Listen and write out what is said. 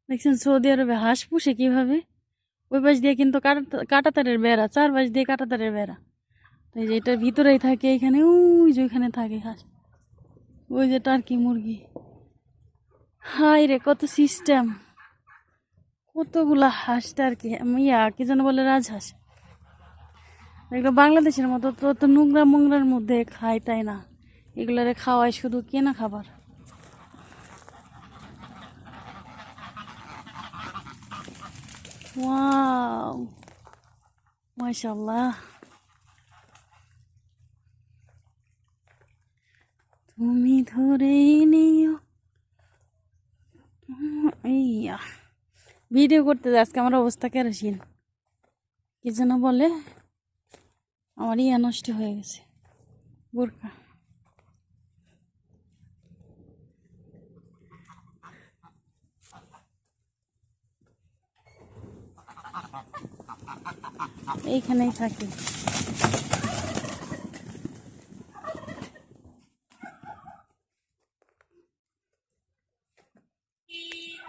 দেখছেন সৌদি আরবে হাঁস পুষে কিভাবে? ওই পাশ দিয়ে কিন্তু কাঁটাতারের বেড়া, চারপাশ দিয়ে কাঁটাতারের বেড়া। তো এই যে এটার ভিতরেই থাকে, এখানে ওই যে ওইখানে থাকে হাঁস, ওই যে টার্কি মুরগি। হাই রে, কত সিস্টেম, কতগুলা হাঁস টার্কি, কি যেন বলে, রাজহাঁস। এগুলো বাংলাদেশের মতো তো তো নোংরা মোংরার মধ্যে খায় তাই না, এগুলারে খাওয়ায় শুধু কেনা খাবার। ওয়াও, মাশাআল্লাহ। তুমি ধরে নিও। ইয়া, ভিডিও করতে যাই আজকে আমার অবস্থা কেরোসিন, কি যেন বলে, আমার নষ্ট হয়ে গেছে, বোরকা। এইখানেই থাকি।